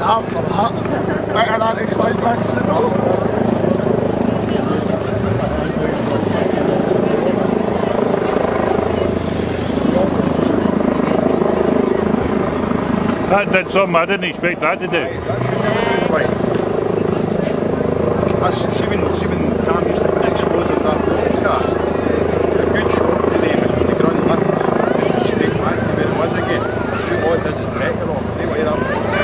Half for that. Better than it's 5 minutes to go. That did something I didn't expect that to do. That should never do, like. See when Tam used to put explosives after the cast, a good shot to them is when the ground lifts, just goes straight back to where it was again. So all it does is break it off. Tell you what, that was supposed to be.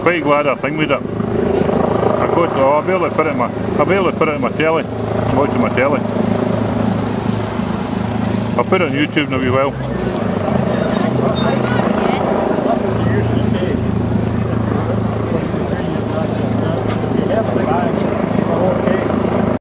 Quite glad I think with it. I'll be able to put it in my telly, watching my telly. I'll put it on YouTube now as well.